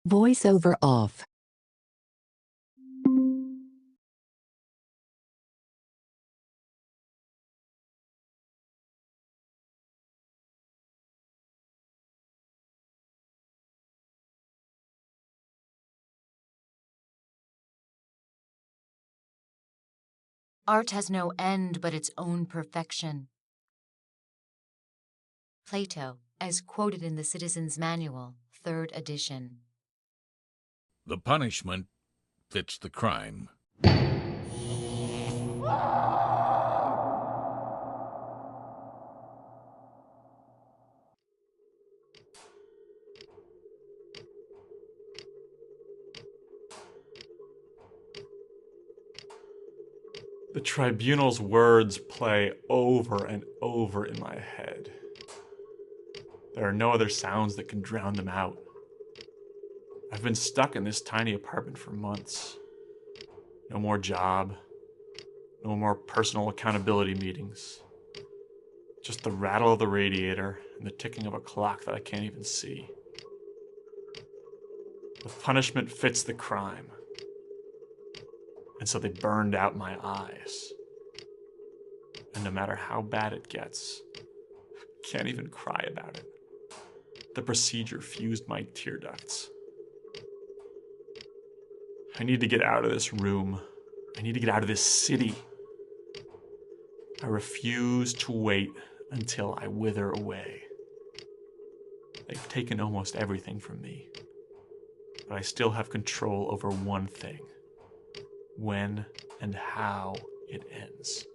Voiceover off. Art has no end but its own perfection. Plato, as quoted in the Citizen's Manual, 3rd edition. The punishment fits the crime. The tribunal's words play over and over in my head. There are no other sounds that can drown them out. I've been stuck in this tiny apartment for months. No more job. No more personal accountability meetings. Just the rattle of the radiator and the ticking of a clock that I can't even see. The punishment fits the crime. And so they burned out my eyes. And no matter how bad it gets, I can't even cry about it. The procedure fused my tear ducts. I need to get out of this room. I need to get out of this city. I refuse to wait until I wither away. They've taken almost everything from me. But I still have control over one thing: when and how it ends.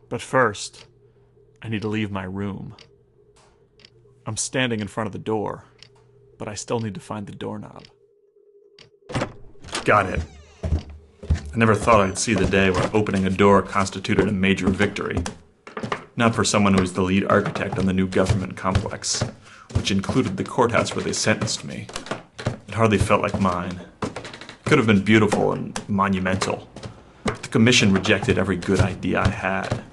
But first, I need to leave my room. I'm standing in front of the door, but I still need to find the doorknob. Got it. I never thought I'd see the day where opening a door constituted a major victory. Not for someone who was the lead architect on the new government complex, which included the courthouse where they sentenced me. It hardly felt like mine. It could have been beautiful and monumental. The commission rejected every good idea I had.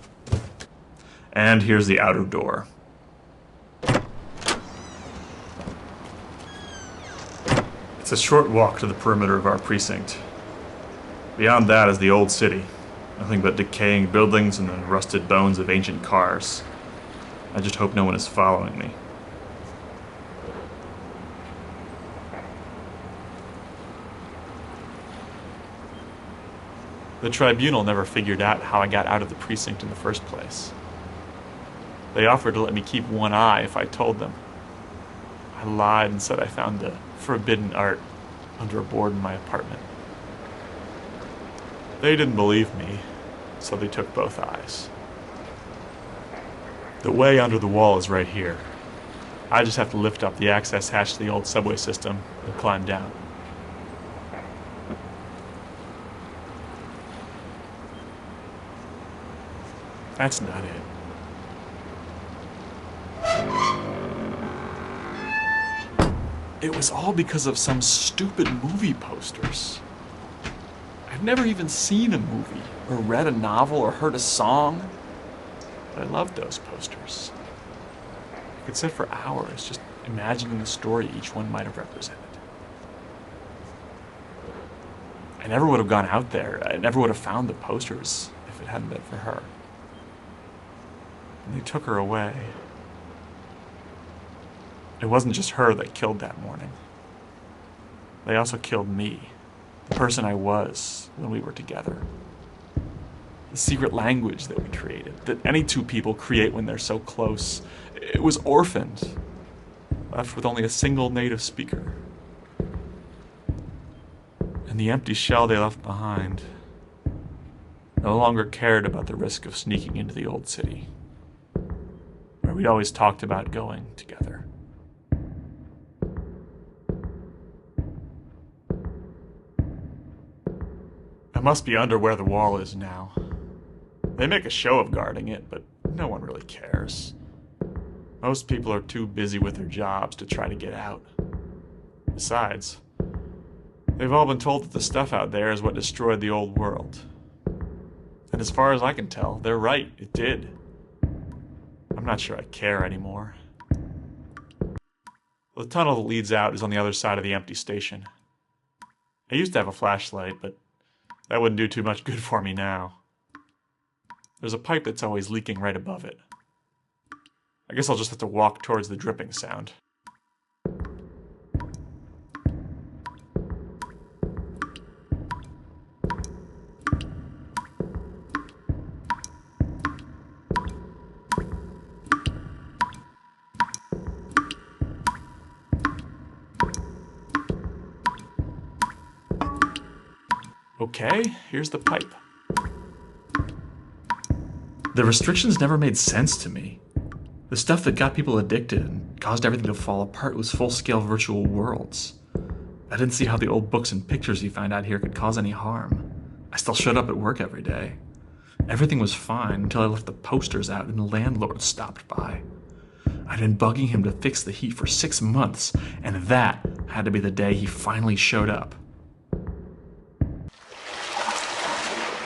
And here's the outer door. It's a short walk to the perimeter of our precinct. Beyond that is the old city. Nothing but decaying buildings and the rusted bones of ancient cars. I just hope no one is following me. The tribunal never figured out how I got out of the precinct in the first place. They offered to let me keep one eye if I told them. I lied and said I found the forbidden art under a board in my apartment. They didn't believe me, so they took both eyes. The way under the wall is right here. I just have to lift up the access hatch to the old subway system and climb down. That's not it. It was all because of some stupid movie posters. I've never even seen a movie, or read a novel, or heard a song, but I loved those posters. I could sit for hours just imagining the story each one might have represented. I never would have gone out there. I never would have found the posters if it hadn't been for her. And they took her away. It wasn't just her that killed that morning. They also killed me, the person I was when we were together. The secret language that we created, that any two people create when they're so close, it was orphaned, left with only a single native speaker. And the empty shell they left behind no longer cared about the risk of sneaking into the old city, where we'd always talked about going together. I must be under where the wall is now. They make a show of guarding it, but no one really cares. Most people are too busy with their jobs to try to get out. Besides, They've all been told that the stuff out there is what destroyed the old world. And as far as I can tell, they're right, it did. I'm not sure I care anymore. The tunnel that leads out is on the other side of the empty station. I used to have a flashlight, but that wouldn't do too much good for me now. There's a pipe that's always leaking right above it. I guess I'll just have to walk towards the dripping sound. Okay, here's the pipe. The restrictions never made sense to me. The stuff that got people addicted and caused everything to fall apart was full-scale virtual worlds. I didn't see how the old books and pictures you found out here could cause any harm. I still showed up at work every day. Everything was fine until I left the posters out and the landlord stopped by. I'd been bugging him to fix the heat for 6 months, and that had to be the day he finally showed up.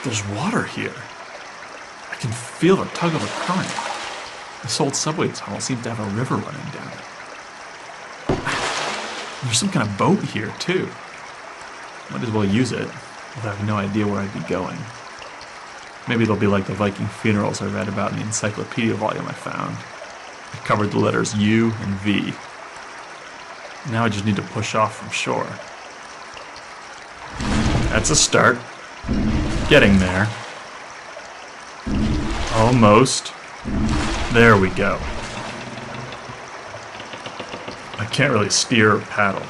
There's water here. I can feel the tug of a current. This old subway tunnel seems to have a river running down it. There's some kind of boat here, too. Might as well use it, although I have no idea where I'd be going. Maybe they'll be like the Viking funerals I read about in the encyclopedia volume I found. It covered the letters U and V. Now I just need to push off from shore. That's a start. Getting there. Almost. There we go. I can't really steer or paddle.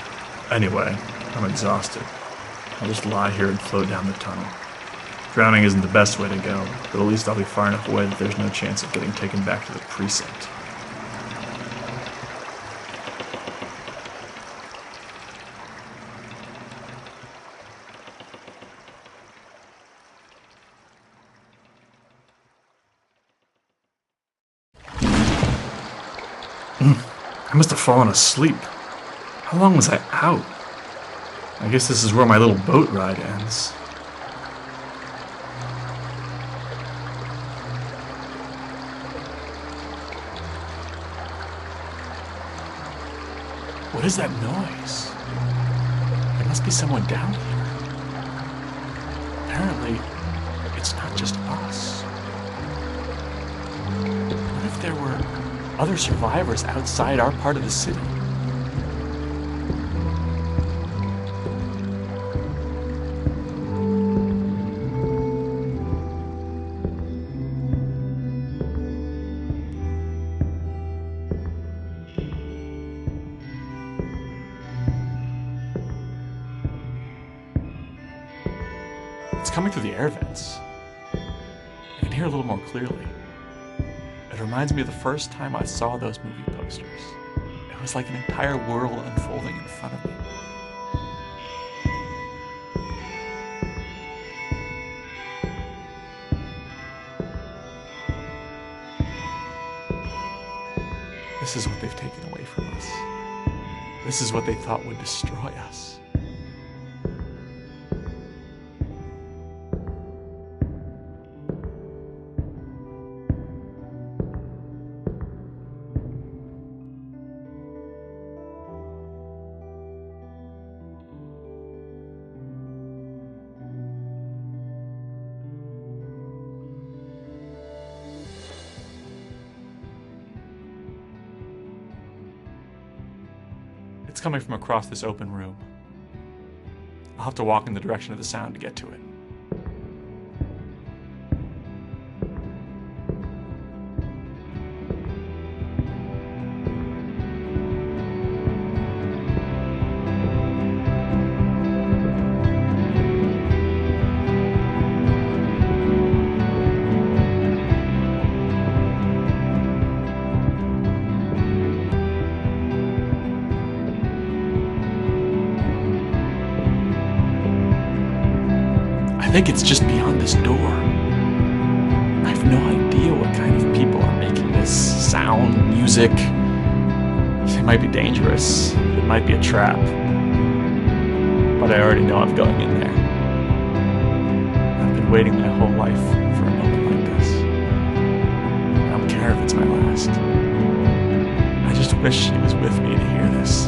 Anyway, I'm exhausted. I'll just lie here and float down the tunnel. Drowning isn't the best way to go, but at least I'll be far enough away that there's no chance of getting taken back to the precinct. I must have fallen asleep. How long was I out? I guess this is where my little boat ride ends. What is that noise? There must be someone down here. Apparently, it's not just us. What if there were other survivors outside our part of the city? It's coming through the air vents. I can hear a little more clearly. It reminds me of the first time I saw those movie posters. It was like an entire world unfolding in front of me. This is what they've taken away from us. This is what they thought would destroy us. It's coming from across this open room. I'll have to walk in the direction of the sound to get to it. I think it's just beyond this door. I have no idea what kind of people are making this sound, music. It might be dangerous. It might be a trap. But but I already know I'm going in there. I've been waiting my whole life for a moment like this. I don't care if it's my last. I just wish she was with me to hear this.